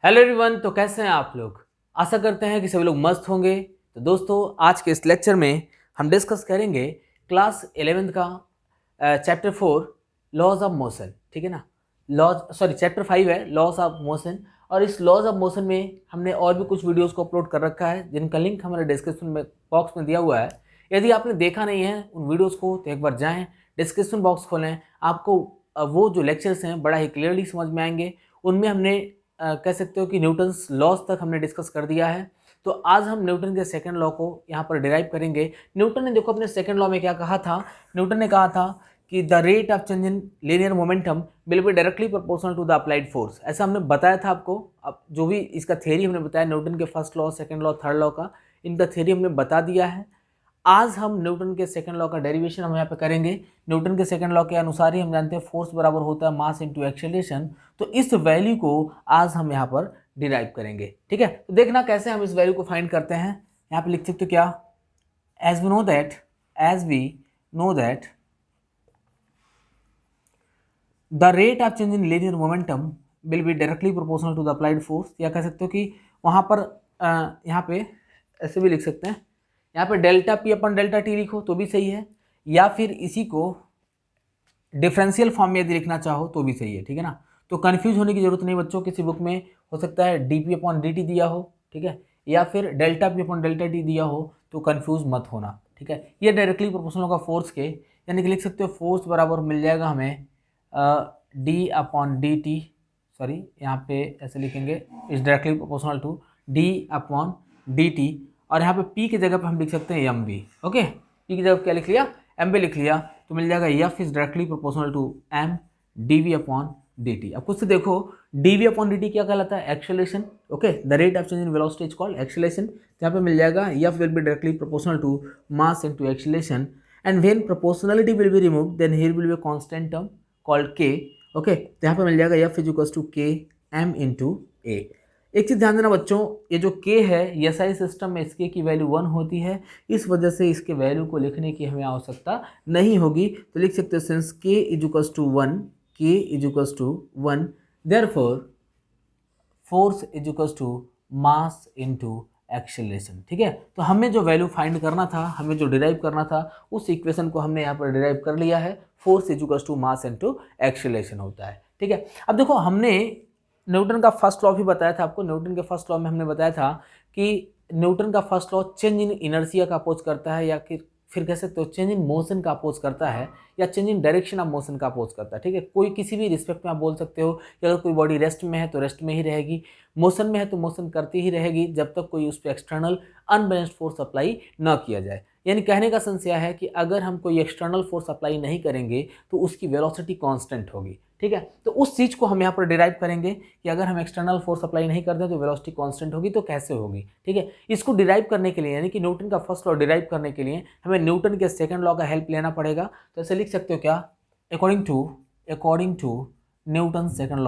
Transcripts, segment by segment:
Hello everyone. तो कैसे हैं आप लोग? आशा करते हैं कि सभी लोग मस्त होंगे। तो दोस्तों, आज के इस लेक्चर में हम डिस्कस करेंगे क्लास 11th का चैप्टर 4 लॉज ऑफ मोशन। ठीक है ना? चैप्टर 5 है लॉज ऑफ मोशन। और इस लॉज ऑफ मोशन में हमने और भी कुछ वीडियोस को अपलोड कर रखा है जिनका लिंक हमारे डिस्क्रिप्शन में बॉक्स में दिया हुआ है। यदि आपने देखा नहीं है उन वीडियोज़ को तो एक बार जाएँ, डिस्क्रिप्शन बॉक्स खोलें। आपको वो जो लेक्चर्स हैं बड़ा ही क्लियरली समझ में आएंगे। उनमें हमने कह सकते हो कि न्यूटन्स लॉज तक हमने डिस्कस कर दिया है। तो आज हम न्यूटन के सेकंड लॉ को यहाँ पर डिराइव करेंगे। न्यूटन ने देखो अपने सेकंड लॉ में क्या कहा था। न्यूटन ने कहा था कि the rate of change in linear momentum will be directly proportional to the applied force. ऐसा हमने बताया था आपको। अब जो भी इसका थ्योरी हमने बताया न्यूटन के first law, second law, third law का, इनका थ्योरी हमने बता दिया है। आज हम न्यूटन के सेकंड लॉ का डेरिवेशन हम यहाँ पे करेंगे। न्यूटन के सेकंड लॉ के अनुसार ही हम जानते हैं फोर्स बराबर होता है मास इनटू एक्सेलरेशन। तो इस वैल्यू को आज हम यहाँ पर डिराइव करेंगे। ठीक है, तो देखना कैसे हम इस वैल्यू को फाइंड करते हैं। यहाँ पे लिख सकते हो क्या, as we know that the rate of change in linear momentum will be directly proportional to the applied force. या कह सकते हो कि वहाँ पर यहाँ पे ऐसे भी लिख सकते हैं, यहाँ पे डेल्टा पी अपन डेल्टा टी लिखो तो भी सही है, या फिर इसी को डिफरेंशियल फॉर्म में यदि लिखना चाहो तो भी सही है। ठीक है ना? तो कंफ्यूज होने की जरूरत नहीं बच्चों। किसी बुक में हो सकता है D P upon d T दिया हो, ठीक है, या फिर delta p upon delta T दिया हो, तो कंफ्यूज मत होना। ठीक है, ये डायरेक्टली प्रोपोर्शनल होगा फोर्स के, यानी कि लिख सकते हो फोर्स बराबर मिल जाएगा हमें d upon d t, sorry यहाँ पे ऐसे लिखेंगे, is directly proportional to d upon d t. और यहाँ पे पी की जगह पे हम लिख सकते हैं एम बी। ओके, पी की जगह क्या लिख लिया, एम बी लिख लिया, तो मिल जाएगा f is directly proportional to m d v upon d t. अब खुद से देखो d v upon d t क्या कहलाता है, acceleration. Okay, the rate of change in velocity is called acceleration. यहाँ पे मिल जाएगा f will be directly proportional to mass into acceleration, and when proportionality will be removed then here will be constant term called k. Okay, तो यहाँ पे मिल जाएगा f is equal to के एम इंटू ए। एक चीज़ ध्यान देना बच्चों, ये जो k है ये एसआई सिस्टम में इसके की वैल्यू 1 होती है, इस वजह से इसके वैल्यू को लिखने की हमें आवश्यकता नहीं होगी। तो लिख सकते हैं since k is equal to 1, k is equal to 1, therefore force is equal to mass into acceleration. ठीक है, तो हमें जो वैल्यू फाइंड करना था, हमें जो डिराइव करना था, उस इक्वेशन को हमने यहाँ पर डिराइव कर लिया है। Force is equal to mass into acceleration होता है। ठीक है, अब देखो हमने न्यूटन का फर्स्ट लॉ भी बताया था आपको। न्यूटन के फर्स्ट लॉ में हमने बताया था कि न्यूटन का first law change in inertia का अपोज करता है, या फिर कह सकते हो चेंज इन मोशन का अपोज करता है, या change in direction of motion का अपोज करता है। ठीक है, कोई किसी भी रिस्पेक्ट में आप बोल सकते हो कि अगर कोई बॉडी रेस्ट में है तो रेस्ट में ही रहेगी, मोशन में है तो मोशन करती ही रहेगी, जब तक कोई उस पर एक्सटर्नल अनबैलेंस्ड फोर्स अप्लाई न किया जाए। यानी कहने का सेंस यह है कि अगर हम कोई एक्सटर्नल फोर्स अप्लाई नहीं करेंगे तो उसकी वेलोसिटी कांस्टेंट होगी। ठीक है, तो उस चीज़ को हम यहाँ पर डिराइव करेंगे कि अगर हम एक्सटर्नल फोर्स अप्लाई नहीं करते तो वेलोसिटी कांस्टेंट होगी, तो कैसे होगी। ठीक है, इसको डिराइव करने के लिए, यानी कि न्यूटन का फर्स्ट लॉ डिराइव करने के लिए हमें न्यूटन के सेकंड लॉ का हेल्प लेना पड़ेगा। तो ऐसे लिख सकते हो क्या, according to Newton second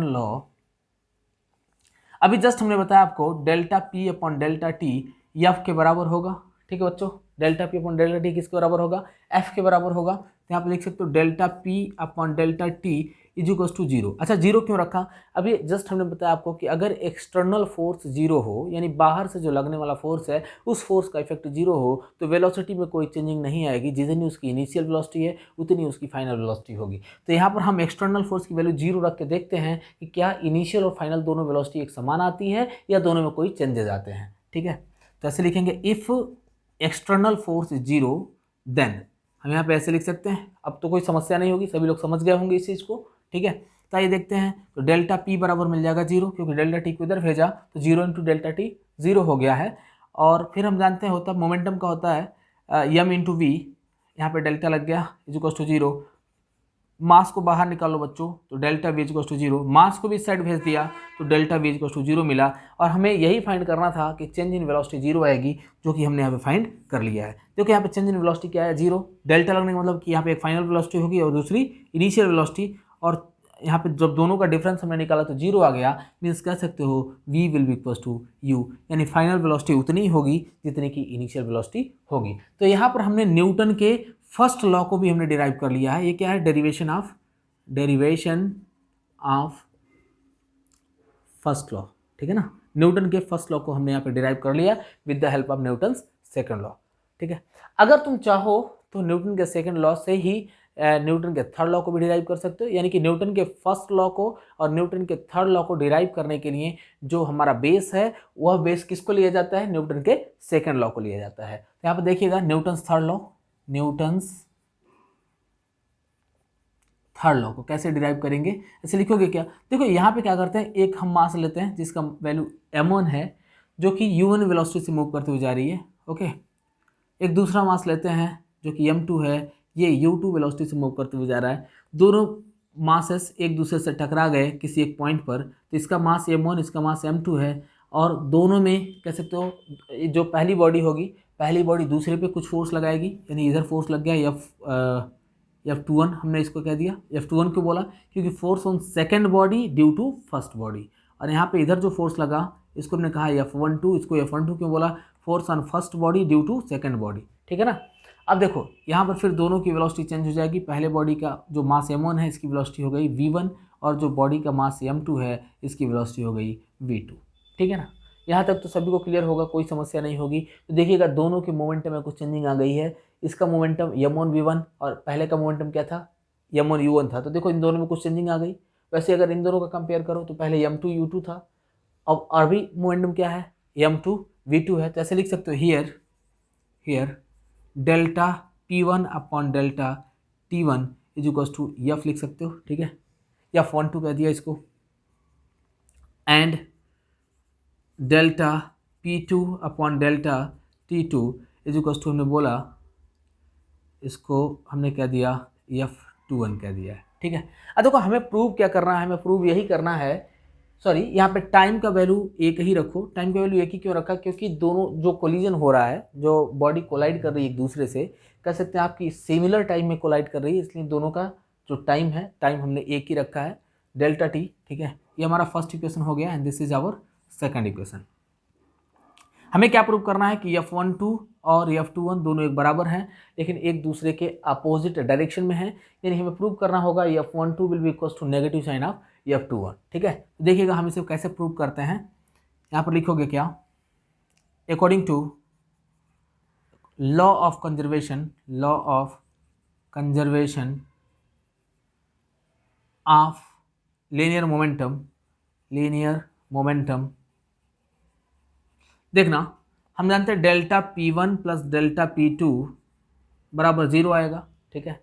law, अभी जस्ट हमने बताया आपको delta p upon delta t f के बराबर होगा। ठीक है बच्चों, delta p upon delta t किसके बराबर होगा, एफ के बराबर होगा। तो यहाँ पे लिख सकते हो delta p upon delta t is equal to zero. अच्छा, जीरो क्यों रखा, अभी जस्ट हमने बताया आपको कि अगर एक्सटर्नल फोर्स जीरो हो, यानी बाहर से जो लगने वाला फोर्स है उस फोर्स का इफेक्ट जीरो हो, तो वेलोसिटी में कोई चेंजिंग नहीं आएगी। जितनी उसकी इनिशियल वेलोसिटी है उतनी उसकी फाइनल वेलोसिटी होगी। तो यहाँ पर हम एक्सटर्नल फोर्स की वैल्यू जीरो रख के देखते हैं कि क्या इनिशियल और फाइनल दोनों वेलोसिटी एक समान आती है या दोनों में कोई चेंजेस आते हैं। ठीक है, तो ऐसे लिखेंगे if external force is zero then, हम यहाँ पे ऐसे लिख सकते हैं। अब तो कोई समस्या नहीं होगी, सभी लोग समझ गए होंगे इस चीज़ को। ठीक है, तो आइए देखते हैं। तो डेल्टा पी बराबर मिल जाएगा जीरो, क्योंकि डेल्टा टी को इधर भेजा तो zero into delta T zero हो गया है। और फिर हम जानते हैं होता मोमेंटम का होता है यम इंटू वी, यहाँ पे डेल्टा लग गया is equal to zero. Mass को बाहर निकालो बच्चों, तो delta V equal to zero, mass को भी इस साइड भेज दिया तो delta V equal to zero मिला। और हमें यही फाइंड करना था कि चेंज इन वेलोसिटी जीरो आएगी, जो कि हमने यहाँ पे फाइंड कर लिया है। देखो यहाँ पे चेंज इन वेलोसिटी क्या है, जीरो। डेल्टा लगने का मतलब कि यहाँ पे एक फाइनल वेलोसिटी होगी और दूसरी इनिशियल वेलोसिटी, और यहाँ पे जब दोनों का डिफरेंस हमने निकाला तो जीरो आ गया। मीन्स कह सकते हो v will be equal to u, यानी फाइनल वेलोसिटी उतनी ही होगी जितनी की इनिशियल वेलोसिटी होगी। तो यहाँ पर हमने न्यूटन के फर्स्ट लॉ को भी हमने डिराइव कर लिया है। ये क्या है, डेरिवेशन ऑफ फर्स्ट लॉ, ठीक है ना। न्यूटन के फर्स्ट लॉ को हमने यहाँ पे डिराइव कर लिया with the help of Newton's second law, ठीक है। अगर तुम चाहो तो न्यूटन के सेकंड लॉ से ही न्यूटन के थर्ड लॉ को भी डिराइव कर सकते हो, यानी कि न्यूटन के फर्स्ट लॉ को और न्यूटन के थर्ड लॉ को डिराइव करने के लिए जो हमारा बेस है वह बेस किसको लिया जाता है, न्यूटन के सेकंड लॉ को लिया जाता है। तो यहाँ पर देखिएगा Newton's third law, Newton's third law को कैसे डिराइव करेंगे, ऐसे लिखोगे क्या, देखो यहाँ पे क्या करते हैं, एक हम मास लेते हैं जिसका वैल्यू m1 है जो कि u1 वेलोसिटी से मूव करते हुए जा रही है, ओके। एक दूसरा मास लेते हैं जो कि m2 है, ये u2 वेलोसिटी से मूव करते हुए जा रहा है। दोनों मासेस एक दूसरे से टकरा गए किसी एक पॉइंट पर, तो इसका मास m1 इसका मास m2 है, और दोनों में कह सकते हो जो पहली बॉडी होगी, पहली बॉडी दूसरे पे कुछ फोर्स लगाएगी, यानी इधर फोर्स लग गया F21 हमने इसको कह दिया। F21 क्यों बोला, क्योंकि force on second body due to first body, और यहाँ पे इधर जो फोर्स लगा इसको हमने कहा F12, इसको F12 क्यों बोला, force on first body due to second body, ठीक है ना। अब देखो यहाँ पर फिर दोनों की वेलोसिटी चेंज हो जाएगी, पहले बॉडी का जो मास m1 है इसकी वेलोसिटी हो गई v1, और जो बॉडी का मास m2 है इसकी वेलोसिटी हो गई v2, ठीक है ना। यहाँ तक तो सभी को क्लियर होगा, कोई समस्या नहीं होगी। तो देखिएगा दोनों के मोमेंटम में कुछ चेंजिंग आ गई है, इसका मोमेंटम m1 v1 और पहले का मोमेंटम क्या था, m1 u1 था, तो देखो इन दोनों में कुछ चेंजिंग आ गई। वैसे अगर इन दोनों का कंपेयर करो तो पहले m2 u2 था, अब अभी मोमेंटम क्या है, m2 v2 है, तो ऐसे लिख सकते हो here delta p1 upon delta t1 is equals to f लिख सकते हो, ठीक है, f12 कह दिया इसको, and delta P2 upon delta T2 is equals to हमने बोला इसको हमने कह दिया F21 कह दिया है, ठीक है। अब देखो हमें प्रूव क्या करना है, हमें प्रूव यही करना है, सॉरी यहाँ पे टाइम का वैल्यू एक ही रखो। टाइम का वैल्यू एक ही क्यों रखा, क्योंकि दोनों जो कोलिजन हो रहा है, जो बॉडी कोलाइड कर रही है एक दूसरे से, कह सकते हैं आपकी सिमिलर टाइम में कोलाइड कर रही है, इसलिए दोनों का जो टाइम है, टाइम हमने एक ही रखा है, डेल्टा टी, ठीक है। ये हमारा फर्स्ट इक्वेशन हो गया and this is our second equation. हमें क्या प्रूव करना है कि F12 और F21 दोनों एक बराबर हैं, लेकिन एक दूसरे के अपोजिट डायरेक्शन में हैं, यानी हमें प्रूव करना होगा F12 will be equals to negative sign of F21, ठीक है। देखिएगा हम इसे कैसे प्रूव करते हैं, यहाँ पर लिखोगे क्या, according to law of conservation of linear momentum, देखना हम जानते हैं delta P1 plus delta P2 बराबर 0 आएगा, ठीक है।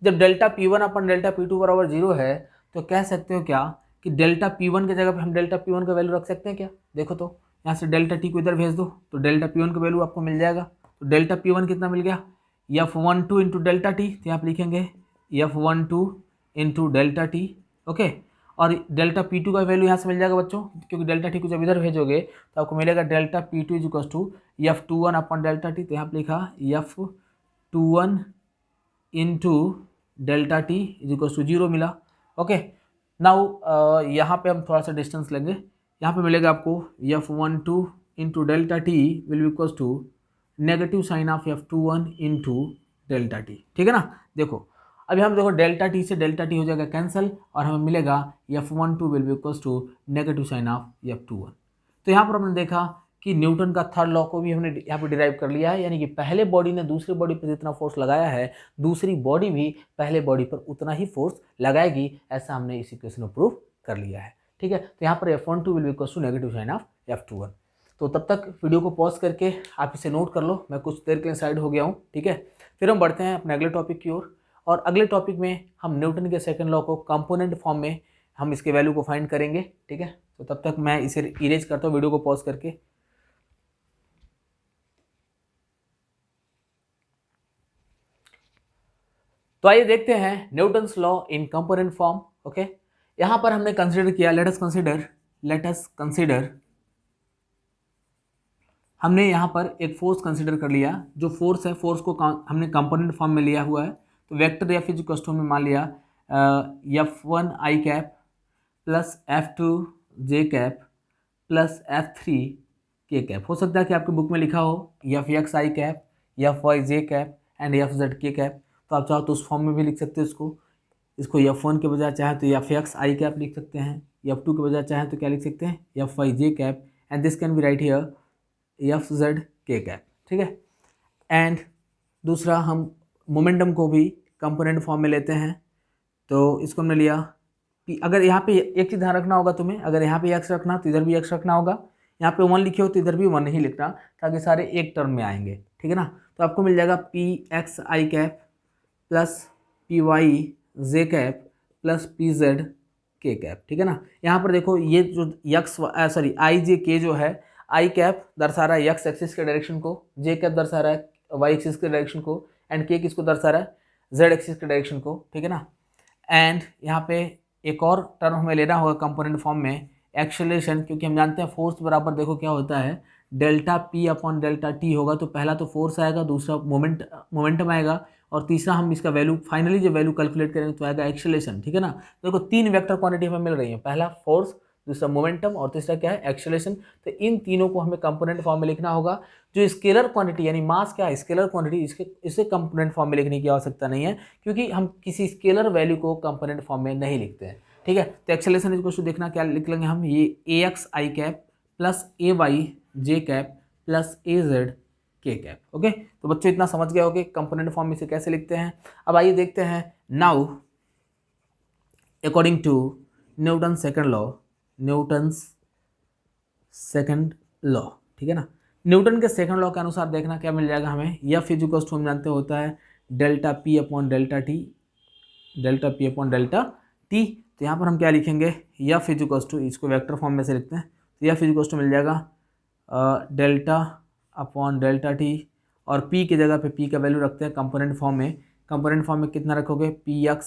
जब डेल्टा P1 अपन डेल्टा P2 बराबर 0 है तो कह सकते हो क्या कि डेल्टा P1 की जगह पे हम डेल्टा P1 का वैल्यू रख सकते हैं क्या, देखो तो यहाँ से डेल्टा T को इधर भेज दो तो डेल्टा P1 का वैल्यू आपको मिल जाएगा। तो डेल्टा P1 कितना मिल गया, F12 इंटू डेल्टा टी, तो यहाँ पे लिखेंगे F12 into delta t, okay. और डेल्टा P2 का वैल्यू यहाँ से मिल जाएगा बच्चों, क्योंकि डेल्टा टी को जब इधर भेजोगे तो आपको मिलेगा delta P2 is equal to F21 upon delta t, तो यहाँ पे लिखा F21 into delta t is equal to 0 मिला, ओके। नाउ यहाँ पे हम थोड़ा सा डिस्टेंस लेंगे, यहाँ पे मिलेगा आपको F12 into delta t will be equal to negative sign of F21 into delta t, ठीक है ना। देखो अभी हम देखो डेल्टा टी से डेल्टा टी हो जाएगा कैंसिल, और हमें मिलेगा F12 will be equals to negative sign of F21। तो यहाँ पर हमने देखा कि न्यूटन का थर्ड लॉ को भी हमने यहाँ पर डिराइव कर लिया है, यानी कि पहले बॉडी ने दूसरी बॉडी पर जितना फोर्स लगाया है दूसरी बॉडी भी पहले बॉडी पर उतना ही फोर्स लगाएगी, ऐसा हमने इस इक्वेशन में प्रूव कर लिया है, ठीक है। तो यहाँ पर F12 will be equals to negative sign of F21। तो तब तक वीडियो को पॉज करके आप इसे नोट कर लो, मैं कुछ देर के लिए साइड हो गया हूँ, ठीक है। फिर हम बढ़ते हैं अपने अगले टॉपिक की ओर, और अगले टॉपिक में हम न्यूटन के सेकंड लॉ को कंपोनेंट फॉर्म में हम इसके वैल्यू को फाइंड करेंगे, ठीक है। तो तब तक मैं इसे इरेज करता हूँ वीडियो को पॉज करके। तो आइए देखते हैं Newton's law in component form, okay. यहाँ पर हमने कंसिडर किया, लेट अस कंसिडर हमने यहाँ पर एक फोर्स कंसिडर कर लिया, जो फोर्स है फोर्स को हमने कंपोनेंट फॉर्म में लिया हुआ है। तो vector f is equal to में मान लिया F1 i cap plus F2 j cap plus F3 k cap. हो सकता है कि आपके बुक में लिखा हो Fx I cap, Fy J cap and Fz के कैप, तो आप चाहो तो उस फॉर्म में भी लिख सकते हो इसको। इसको F1 के बजाय चाहे तो Fx आई कैप लिख सकते हैं, F2 के बजाय चाहे तो क्या लिख सकते हैं Fy J cap, and this can be right here Fz के कैप, ठीक है। एंड दूसरा हम मोमेंटम को भी कंपोनेंट फॉर्म में लेते हैं, तो इसको हमने लिया P। अगर यहाँ पे एक चीज़ ध्यान रखना होगा तुम्हें, अगर यहाँ पे x रखना तो इधर भी x रखना होगा, यहाँ पे 1 लिखे हो तो इधर भी 1 ही लिखना, ताकि सारे एक टर्म में आएंगे, ठीक है ना। तो आपको मिल जाएगा Px आई कैप प्लस Py जे कैप प्लस Pz के कैप, ठीक है ना। यहाँ पर देखो ये जो आई जे के जो है, आई कैप दर्शा रहा है x एक्सिस के डायरेक्शन को, जे कैप दर्शा रहा है y एक्सिस के डायरेक्शन को, एंड के किसको दर्शा रहा है z एक्सिस के डायरेक्शन को, ठीक है ना। एंड यहाँ पे एक और टर्म हमें लेना होगा कंपोनेंट फॉर्म में, एक्सेलरेशन, क्योंकि हम जानते हैं फोर्स बराबर देखो क्या होता है delta p upon delta T होगा। तो पहला तो फोर्स आएगा, दूसरा मोमेंटम आएगा, और तीसरा हम इसका वैल्यू फाइनली जो वैल्यू कैलकुलेट करेंगे तो आएगा एक्सेलरेशन, ठीक है ना। देखो 3 वेक्टर क्वांटिटी हमें मिल रही है, पहला फोर्स, दूसरा मोमेंटम, और तीसरा क्या है एक्सेलरेशन। तो इन तीनों को हमें कंपोनेंट फॉर्म में लिखना होगा। जो स्केलर क्वांटिटी यानी मास क्या है स्केलर क्वांटिटी, इसे कंपोनेंट फॉर्म में लिखने की आवश्यकता नहीं है, क्योंकि हम किसी स्केलर वैल्यू को कंपोनेंट फॉर्म में नहीं लिखते हैं, ठीक है। तो एक्सेलरेशन इक्वल टू देखना क्या लिख लेंगे हम, ये ax आई कैप प्लस ay जे कैप प्लस az के कैप, ओके। तो बच्चों इतना समझ गए होगे कंपोनेंट फॉर्म में इसे कैसे लिखते हैं। अब आइए देखते हैं, now according to Newton second law, ठीक है ना। न्यूटन के सेकंड लॉ के अनुसार देखना क्या मिल जाएगा हमें, F इक्वल्स टू हम जानते होता है delta p upon delta t, तो यहाँ पर हम क्या लिखेंगे F इक्वल्स टू, इसको वेक्टर फॉर्म में से लिखते हैं, तो F इक्वल्स टू मिल जाएगा डेल्टा अपॉन डेल्टा टी, और P की जगह पे P का वैल्यू रखते हैं कंपोनेंट फॉर्म में। कंपोनेंट फॉर्म में कितना रखोगे, Px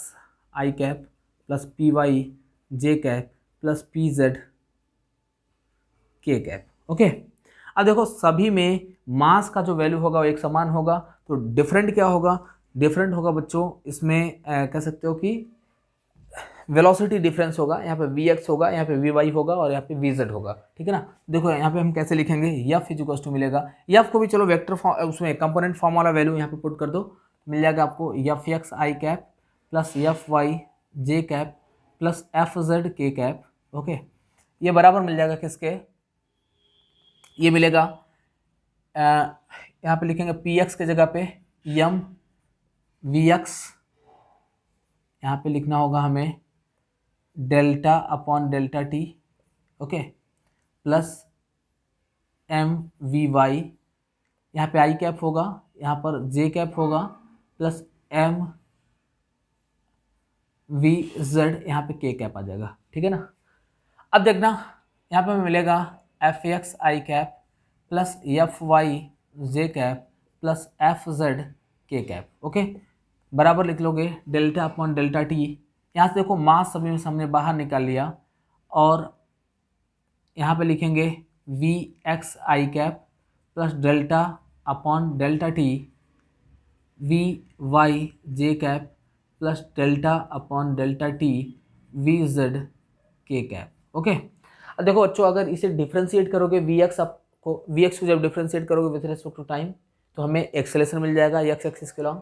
आई कैप प्लस Py जे कैप प्लस Pz के कैप, ओके। अब देखो सभी में मास का जो वैल्यू होगा वो एक समान होगा, तो डिफरेंट क्या होगा, डिफरेंट होगा बच्चों इसमें कह सकते हो कि वेलोसिटी डिफरेंस होगा। यहाँ पे Vx होगा, यहाँ पे Vy होगा, और यहाँ पे Vz होगा, ठीक है ना। देखो यहाँ पे हम कैसे लिखेंगे, F इक्वल्स टू मिलेगा, F को भी चलो वेक्टर फॉर्म उसमें कंपोनेंट फॉर्म वाला वैल्यू यहाँ पे पुट कर दो, मिल जाएगा आपको Fx आई कैप प्लस Fy जे कैप प्लस Fz के कैप, ओके। ये बराबर मिल जाएगा किसके, ये मिलेगा यहाँ पे लिखेंगे Px के जगह पे m Vx, यहाँ पे लिखना होगा हमें delta upon delta t, okay, plus m v y, यहाँ पे आई कैप होगा, यहाँ पर जे कैप होगा, प्लस एम वी जेड, यहाँ पे के कैप आ जाएगा, ठीक है ना। अब देखना यहाँ पे हमें मिलेगा F x i cap plus f y J cap plus f z के कैप, ओके, बराबर लिख लोगे डेल्टा अपॉन डेल्टा टी। यहाँ से देखो मास सभी में हमने बाहर निकाल लिया, और यहाँ पे लिखेंगे v x i cap plus delta upon delta t v y J cap plus delta upon delta t v z के कैप, ओके। अब देखो बच्चों अगर इसे डिफ्रेंशिएट करोगे वी एक्स को जब डिफ्रेंशिएट करोगे विथ रेस्पेक्ट टू टाइम तो हमें एक्सेलरेशन मिल जाएगा एक्स एक्सिस के लॉन्ग,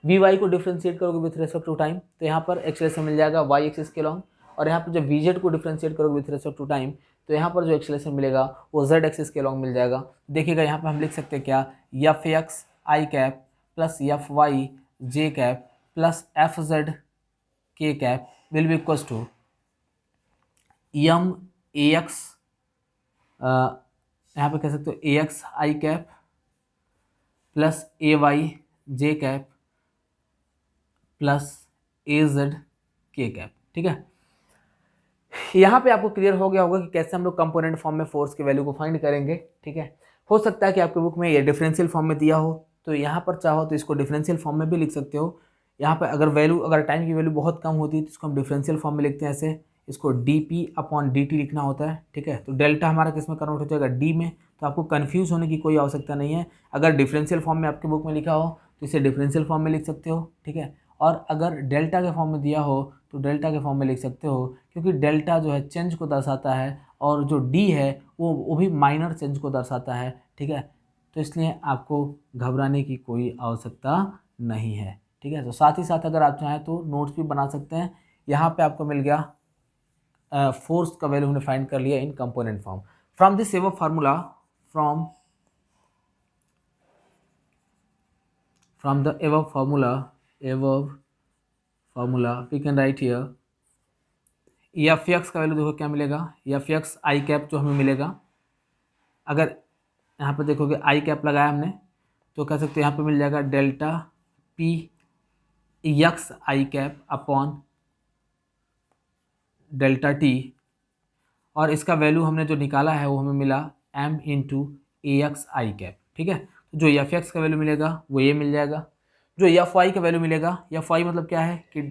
वी वाई को डिफ्रेंशिएट करोगे विथ रेस्पेक्ट टू टाइम तो यहाँ पर एक्सेलरेशन मिल जाएगा वाई एक्सिस के लॉन्ग, और यहाँ पर जब वी जेड को डिफ्रेंशिएट करोगे विथ रेस्पेक्ट टू टाइम तो यहाँ पर जो एक्सेलरेशन मिलेगा वो जेड एक्सिस के लॉन्ग मिल जाएगा। देखिएगा यहाँ पर हम लिख सकते हैं क्या, f x i cap plus f y J cap plus f z के cap will be equals to m a x, यहाँ पे कह सकते हो a x i cap plus a Y J cap plus A Z के cap, ठीक है। यहाँ पे आपको क्लियर हो गया होगा कि कैसे हम लोग कंपोनेंट फॉर्म में फोर्स के वैल्यू को फाइंड करेंगे, ठीक है। हो सकता है कि आपके बुक में ये डिफरेंशियल फॉर्म में दिया हो, तो यहाँ पर चाहो तो इसको डिफरेंशियल फॉर्म में भी लिख सकते हो। यहाँ पर अगर टाइम की वैल्यू बहुत कम होती है तो इसको हम डिफरेंशियल फॉर्म में लिखते हैं ऐसे, इसको D P upon d T लिखना होता है, ठीक है। तो डेल्टा हमारा किस में कन्वर्ट हो जाएगा, डी में, तो आपको कन्फ्यूज़ होने की कोई आवश्यकता नहीं है। अगर डिफरेंशियल फॉर्म में आपके बुक में लिखा हो तो इसे डिफरेंशियल फॉर्म में लिख सकते हो, ठीक है। और अगर डेल्टा के फॉर्म में दिया हो तो डेल्टा के फॉर्म में लिख सकते हो, क्योंकि डेल्टा जो है चेंज को दर्शाता है और जो डी है वो भी माइनर चेंज को दर्शाता है, ठीक है। तो इसलिए आपको घबराने की कोई आवश्यकता नहीं है, ठीक है। ठीक है। तो साथ ही साथ अगर आप चाहें तो नोट्स भी बना सकते हैं। यहाँ पे आपको मिल गया फोर्स का वैल्यू हमने फाइंड कर लिया in component form. From this above formula from the above formula we can write here F X का वैल्यू देखो क्या मिलेगा, एफ एक्स आई कैप जो हमें मिलेगा, अगर यहाँ पे देखोगे आई कैप लगाया हमने तो कह सकते हैं यहाँ पे मिल जाएगा delta P x i cap upon delta T, और इसका वैल्यू हमने जो निकाला है वो हमें मिला M into A x i cap, ठीक है। तो जो एफ एक्स का वैल्यू मिलेगा वो ये मिल जाएगा, जो एफ वाई का वैल्यू मिलेगा, एफ वाई मतलब क्या है कि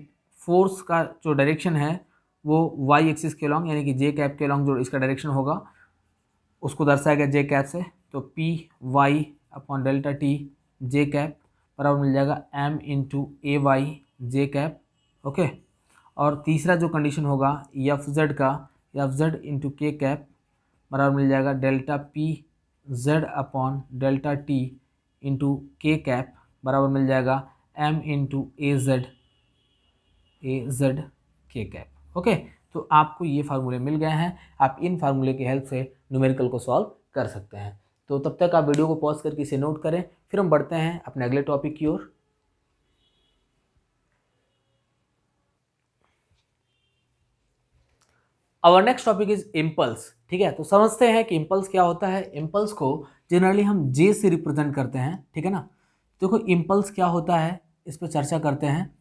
फोर्स का जो डायरेक्शन है वो वाई एक्सिस के लॉन्ग यानी कि जे कैप के लॉन्ग जो इसका डायरेक्शन होगा उसको दर्शाएगा जे कैप से, तो P Y upon delta T J cap बराबर मिल जाएगा M into A Y J cap, okay. और तीसरा जो कंडीशन होगा एफ जेड का, F Z into K cap बराबर मिल जाएगा delta P Z upon delta T into K cap बराबर मिल जाएगा एम इंटू ए जेड के कैप, ओके। तो आपको ये फार्मूले मिल गए हैं, आप इन फार्मूले की हेल्प से न्यूमेरिकल को सॉल्व कर सकते हैं। तो तब तक आप वीडियो को पॉज करके इसे नोट करें, फिर हम बढ़ते हैं अपने अगले टॉपिक की ओर। Our next topic is impulse, ठीक है। तो समझते हैं कि इम्पल्स क्या होता है। इम्पल्स को जनरली हम जे से रिप्रेजेंट करते हैं, ठीक है ना। देखो इम्पल्स क्या होता है इस पर चर्चा करते हैं।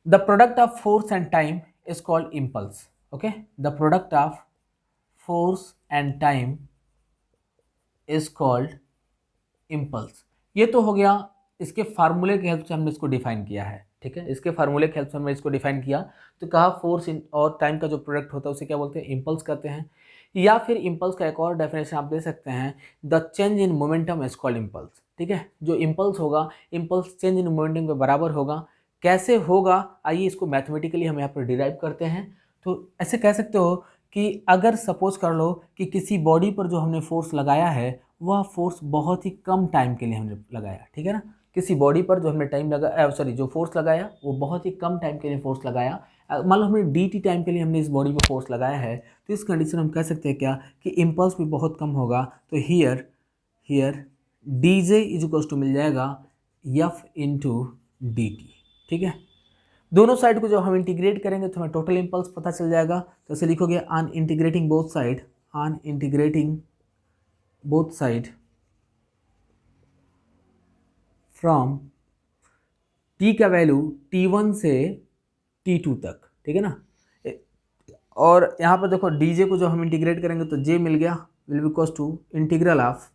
The product of force and time is called impulse, okay. The product of force and time is called impulse. ये तो हो गया इसके फार्मूले की हेल्प से हमने इसको डिफाइन किया है, ठीक है। इसके फार्मूले की हेल्प से हमने इसको डिफाइन किया, तो कहा फोर्स और टाइम का जो प्रोडक्ट होता है उसे क्या बोलते हैं, इम्पल्स कहते हैं। या फिर इम्पल्स का एक और डेफिनेशन आप दे सकते हैं, the change in momentum is called impulse, ठीक है। जो इम्पल्स होगा, इम्पल्स चेंज इन मोमेंटम के बराबर होगा। कैसे होगा, आइए इसको मैथमेटिकली हम यहाँ पर डिराइव करते हैं। तो ऐसे कह सकते हो कि अगर सपोज कर लो कि किसी बॉडी पर जो हमने फोर्स लगाया है वह फोर्स बहुत ही कम टाइम के लिए हमने लगाया, ठीक है ना। किसी बॉडी पर जो हमने टाइम लगा जो फोर्स लगाया वो बहुत ही कम टाइम के लिए फोर्स लगाया। मान लो हमने डी टी टाइम के लिए हमने इस बॉडी पर फोर्स लगाया है, तो इस कंडीशन हम कह सकते हैं क्या कि इम्पल्स भी बहुत कम होगा। तो here D J is equals to मिल जाएगा एफ इंटू डी टी, ठीक है। दोनों साइड को जब हम इंटीग्रेट करेंगे तो हमें टोटल इम्पल्स पता चल जाएगा। तो ऐसे लिखोगे on integrating both side from T का वैल्यू T1 से T2 तक, ठीक है ना। और यहाँ पर देखो dj को जब हम इंटीग्रेट करेंगे तो j मिल गया will be equals to integral of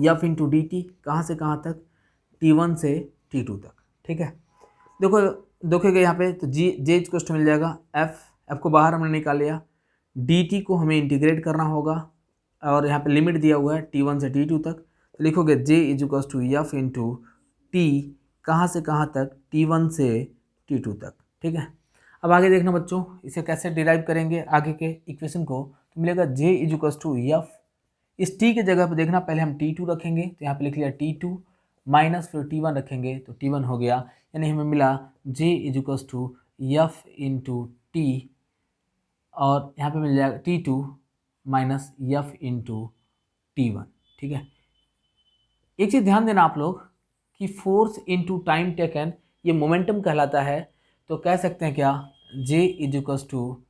f into d t, कहाँ से कहाँ तक, T1 से T2 तक, ठीक है। देखोगे यहाँ पे तो जे इक्वल्स टू मिल जाएगा एफ को बाहर हमने निकाल लिया, dt को हमें इंटीग्रेट करना होगा और यहाँ पे लिमिट दिया हुआ है T1 से T2 तक। तो लिखोगे j is equals to f into t, कहाँ से कहाँ तक, T1 से T2 तक, ठीक है। अब आगे देखना बच्चों, इसे कैसे डिराइव करेंगे आगे के इक्वेशन को। तो मिलेगा j is equals to f, इस t के जगह पे देखना पहले हम T2 रखेंगे तो यहाँ पे लिख लिया T2 माइनस फिर T1 रखेंगे तो T1 हो गया, यानी हमें मिला j is equals to f into t, और यहाँ पे मिल जाएगा T2 minus F into T1, ठीक है। एक चीज़ ध्यान देना आप लोग कि फोर्स इंटू टाइम टेकन ये मोमेंटम कहलाता है। तो कह सकते हैं क्या, j is equals to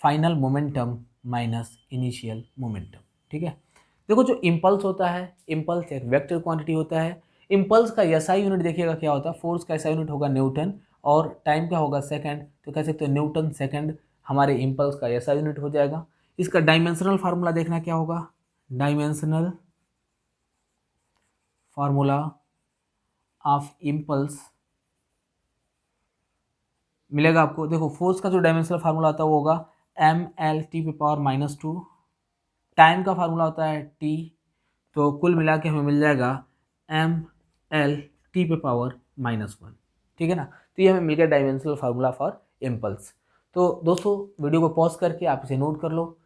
final momentum minus initial momentum, ठीक है। देखो जो इम्पल्स होता है, इम्पल्स एक वेक्टर क्वांटिटी होता है। इम्पल्स का एसआई यूनिट देखिएगा क्या होता है, फोर्स का एसआई यूनिट होगा न्यूटन और टाइम का होगा सेकंड, तो कह सकते हैं न्यूटन सेकंड हमारे इम्पल्स का एसआई यूनिट हो जाएगा। इसका डायमेंशनल फार्मूला देखना क्या होगा, डायमेंशनल फार्मूला ऑफ इम्पल्स मिलेगा आपको। देखो फोर्स का जो डायमेंशनल फार्मूला आता है वो होगा mL/-2, टाइम का फार्मूला होता है t, तो कुल मिला के हमें मिल जाएगा mL/-1, ठीक है ना। तो ये हमें मिल गया डायमेंशनल फार्मूला फॉर इम्पल्स। तो दोस्तों वीडियो को पॉज करके आप इसे नोट कर लो।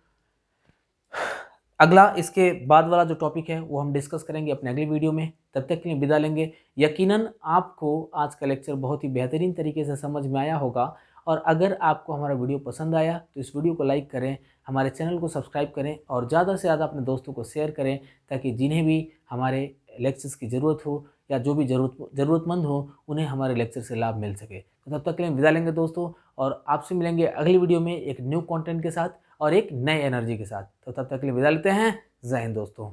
अगला इसके बाद वाला जो टॉपिक है वो हम डिस्कस करेंगे अपने अगले वीडियो में। तब तक के लिए विदा लेंगे। यकीनन आपको आज का लेक्चर बहुत ही बेहतरीन तरीके से समझ में आया होगा, और अगर आपको हमारा वीडियो पसंद आया तो इस वीडियो को लाइक करें, हमारे चैनल को सब्सक्राइब करें और ज़्यादा से ज़्यादा अपने दोस्तों को शेयर करें, ताकि जिन्हें भी हमारे लेक्चर्स की ज़रूरत हो या जो भी ज़रूरतमंद हो उन्हें हमारे लेक्चर से लाभ मिल सके। तो तब तक के लिए विदा लेंगे दोस्तों, और आपसे मिलेंगे अगली वीडियो में एक न्यू कंटेंट के साथ और एक नए एनर्जी के साथ। तो तब तक के लिए विदा लेते हैं। जय हिंद दोस्तों।